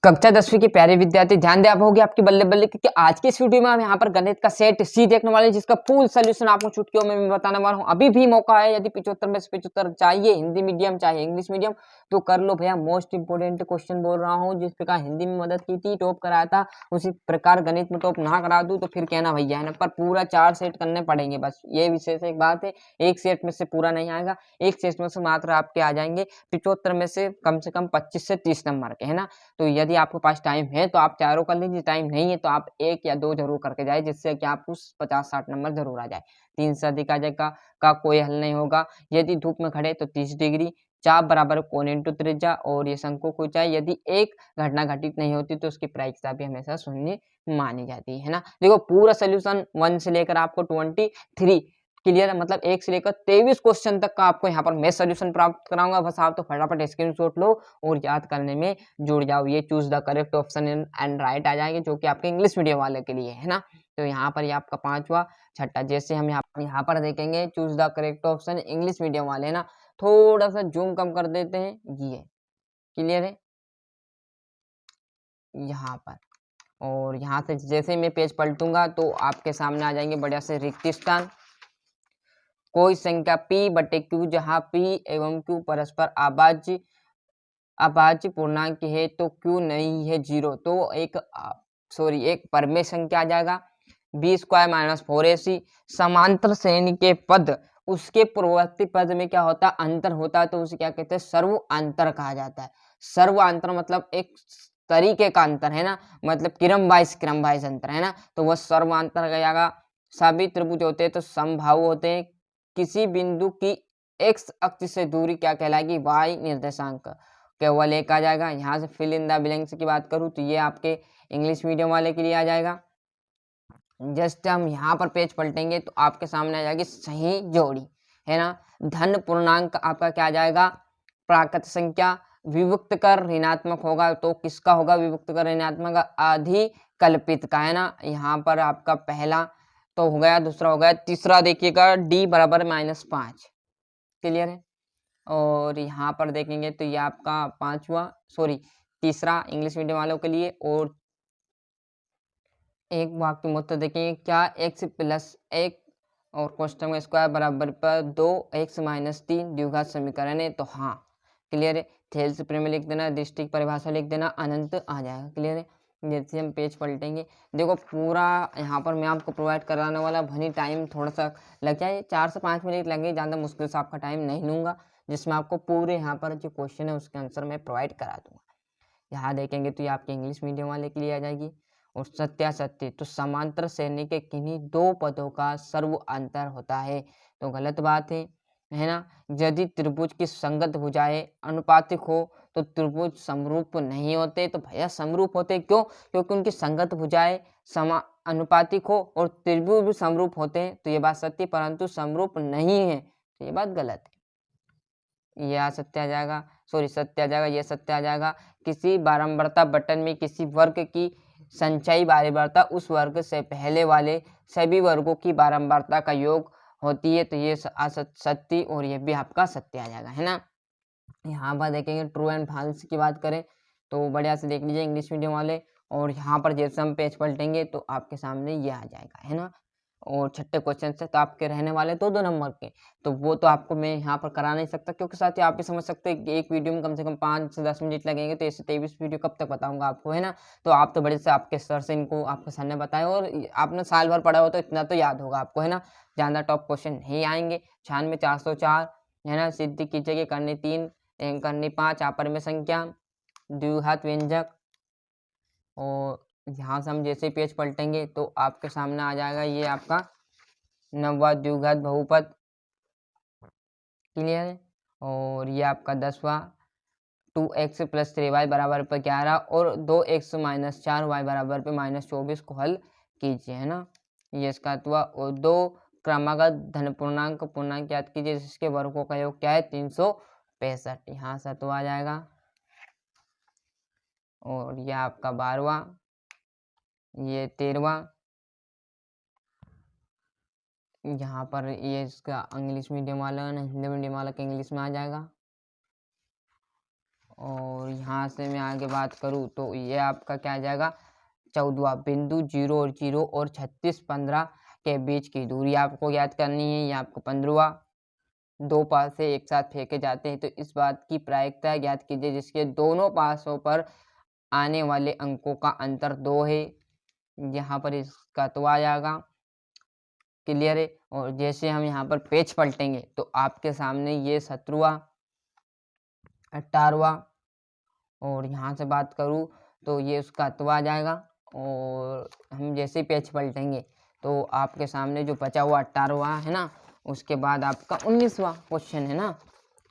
कक्षा 10वीं के प्यारे विद्यार्थी ध्यान दें, आप होगी आपकी बल्ले बल्ले, क्योंकि आज की इस वीडियो में हम यहाँ पर गणित का सेट सी देखने वाले हैं, जिसका फुल सोल्यूशन आपको चुटकियों में बताने वाला हूँ। अभी भी मौका है, यदि 75 में से 75 चाहिए, हिंदी मीडियम चाहिए इंग्लिश मीडियम, तो कर लो भैया। मोस्ट इंपोर्टेंट क्वेश्चन बोल रहा हूँ, जिस प्रकार हिंदी में मदद की थी, टॉप कराया था, उसी प्रकार गणित में टॉप ना करा दूं तो फिर कहना भैया, है ना। पर पूरा 4 सेट करने पड़ेंगे, बस ये विशेष एक बात है। एक सेट में से पूरा नहीं आएगा, एक सेट में से मात्र आपके आ जाएंगे 75 में से कम 25 से 30 नंबर के, है ना। तो यदि आपके पास टाइम है तो आप चारों कर लीजिए, टाइम नहीं है तो आप 1 या 2 जरूर करके जाए, जिससे कि आपको 50-60 नंबर जरूर आ जाए। 3 से अधिक आ जाएगा का कोई हल नहीं होगा। यदि धूप में खड़े तो 30 डिग्री, चाप बराबर कोण इंटू त्रिज्या, और ये शंकु को ऊंचाई यदि एक घटना घटित नहीं होती तो उसकी प्रायिकता भी हमेशा शून्य मानी जाती है ना। देखो पूरा सोल्यूशन 1 से लेकर आपको 23 क्लियर है, मतलब 1 से लेकर 23 क्वेश्चन तक का आपको यहाँ पर मैं सोल्यूशन प्राप्त कराऊंगा। बस आप तो फटाफट स्क्रीनशॉट लो और याद करने में जुड़ जाओ। ये choose the correct option and right आ जाएंगे, जो कि आपके इंग्लिश मीडियम वाले के लिए है ना। तो यहाँ पर ये आपका 5वां छठा, जैसे हम यहाँ पर देखेंगे choose the correct option English medium वाले, है ना। थोड़ा सा जूम कम कर देते हैं, ये क्लियर है यहाँ पर। और यहाँ से जैसे मैं पेज पलटूंगा तो आपके सामने आ जाएंगे बढ़िया से रिक्त स्थान। कोई संख्या p बटे q जहाँ p एवं q परस्पर अभाज्य पूर्णांक है तो q नहीं है 0, तो एक परमेय संख्या आ जाएगा। b² - 4ac समांतर श्रेणी के पद, उसके पूर्ववर्ती पद में क्या होता है, अंतर होता है, तो उसे क्या कहते हैं, सर्व अंतर कहा जाता है। सर्व अंतर मतलब एक तरीके का अंतर, है ना, मतलब क्रम वाइज अंतर, है ना, तो वह सर्व अंतर कहा जाएगा। सभी त्रिभुज होते हैं तो समबाहु होते हैं। किसी बिंदु की x अक्ष से दूरी क्या कहलाएगी, y निर्देशांक, केवल एक आ जाएगा। यहाँ से फिल इन द ब्लैंक्स की बात करूँ तो ये आपके इंग्लिश मीडियम वाले के लिए आ जाएगा। जस्ट हम यहाँ पर पेज पलटेंगे तो आपके सामने आ जाएगी सही जोड़ी, है ना। धन पूर्णांक आपका क्या आ जाएगा, प्राकृत संख्या, विभक्त कर ऋणात्मक होगा तो किसका होगा, विभक्त कर ऋणात्मक अधिकल्पित का, है ना। यहाँ पर आपका पहला तो हो गया, दूसरा हो गया, तीसरा देखिएगा d बराबर -5, क्लियर है। और यहाँ पर देखेंगे तो ये आपका तीसरा इंग्लिश मीडियम वालों के लिए। और एक वाक्य में उत्तर देखेंगे, क्या x + 1 और कोष्टक में स्क्वायर बराबर पर 2x - 3 द्विघात समीकरण है, तो हाँ क्लियर है। थेल्स प्रमेय लिख देना, दृष्टिक परिभाषा लिख देना, अनंत आ जाएगा, क्लियर है। जैसे हम पेज पलटेंगे, देखो पूरा यहाँ पर मैं आपको प्रोवाइड कराने वाला, भनी टाइम थोड़ा सा लग जाए, 4 से 5 मिनट लगेंगे, ज़्यादा मुश्किल से आपका टाइम नहीं लूँगा, जिसमें आपको पूरे यहाँ पर जो क्वेश्चन है उसके आंसर मैं प्रोवाइड करा दूंगा। यहाँ देखेंगे तो ये आपके इंग्लिश मीडियम वाले के लिए आ जाएगी। और सत्यासत्य, तो समांतर श्रेणी के किन्हीं दो पदों का सर्व अंतर होता है, तो गलत बात है ना। यदि त्रिभुज की संगत भुजाएं अनुपातिक हो तो त्रिभुज समरूप नहीं होते, तो भैया समरूप होते क्यों, क्योंकि उनकी संगत भुजाएं अनुपातिक हो, और त्रिभुज भी समरूप होते हैं, तो ये बात सत्य, परंतु समरूप नहीं है, तो ये बात गलत है। यह सत्य आ जाएगा, सत्य आ जाएगा, ये सत्य आ जाएगा। किसी बारंबारता बटन में किसी वर्ग की संचयी बारंबारता उस वर्ग से पहले वाले सभी वर्गों की बारंबारता का योग होती है, तो ये सत्य, और ये भी आपका सत्य आ जाएगा, है ना। यहाँ पर देखेंगे ट्रू एंड फॉल्स की बात करें तो बढ़िया से देख लीजिए इंग्लिश मीडियम वाले। और यहाँ पर जैसे हम पेज पलटेंगे तो आपके सामने ये आ जाएगा, है ना। और छठे क्वेश्चन से तो आपके रहने वाले 2-2 नंबर के, तो वो तो आपको मैं यहाँ पर करा नहीं सकता, क्योंकि साथ ही आप भी समझ सकते हैं कि एक वीडियो में कम से कम 5 से 10 मिनट लगेंगे, तो ऐसे 23 वीडियो कब तक बताऊंगा आपको, है ना। तो आप तो बड़े से आपके सर से इनको आपके सर ने बताया, और आपने साल भर पढ़ा हो तो इतना तो याद होगा आपको, है ना। ज़्यादा टॉप क्वेश्चन नहीं आएंगे। 96 404, है ना। सिद्धि कीजिए, करनी 3 करनी 5, आपस में संख्या, द्विघात व्यंजक। और यहाँ से हम जैसे पेज पलटेंगे तो आपके सामने आ जाएगा ये आपका 9वां द्विघात बहुपद, क्लियर है। और ये आपका 10वां 2x + 3y बराबर पर 11 और 2x - 4y बराबर पर -24 को हल कीजिए, है ना। ये इसका हुआ। और 2 क्रमागत धन पूर्णांक याद कीजिए, जिसके वर्गों का योग क्या है, 365, यहाँ से तो आ जाएगा। और यह आपका 12वां, ये 13वां, यहाँ पर ये इसका इंग्लिश मीडियम वाला ना हिंदी मीडियम वाला के इंग्लिश में आ जाएगा। और यहाँ से मैं आगे बात करूँ तो ये आपका क्या आ जाएगा 14वां बिंदु 0 और 0 और 36 15 के बीच की दूरी आपको याद करनी है। ये आपको 15वां, दो पासे एक साथ फेंके जाते हैं तो इस बात की प्रायिकता ज्ञात कीजिए जिसके दोनों पासों पर आने वाले अंकों का अंतर 2 है। यहाँ पर इसका तो आ जाएगा, क्लियर है। और जैसे हम यहाँ पर पेज पलटेंगे तो आपके सामने ये 17वां, 18वां और यहाँ से बात करूँ तो ये उसका तो आ जाएगा। और हम जैसे ही पेज पलटेंगे तो आपके सामने जो बचा हुआ 18वां है ना, उसके बाद आपका 19वां क्वेश्चन है ना,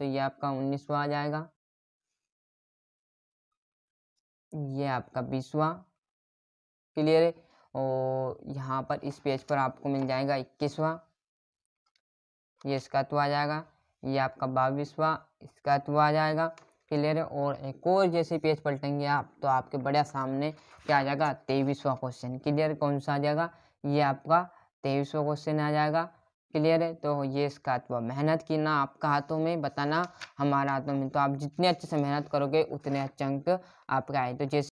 तो ये आपका 19वां आ जाएगा। ये आपका 20वां, क्लियर है। और यहाँ पर इस पेज पर आपको मिल जाएगा 21वां, ये इसका तो आ जाएगा। ये आपका 22वां, इसका तो आ जाएगा, क्लियर है। और एक और जैसे पेज पलटेंगे आप तो आपके बड़े सामने क्या आ जाएगा 23वां क्वेश्चन, क्लियर। कौन सा आ जाएगा, ये आपका 23वां क्वेश्चन आ जाएगा, क्लियर है। तो ये इसका तो मेहनत की ना आपका हाथों में, बताना हमारा हाथों में। तो आप जितने अच्छे से मेहनत करोगे उतने अच्छे अंक आपके आए। तो जैसे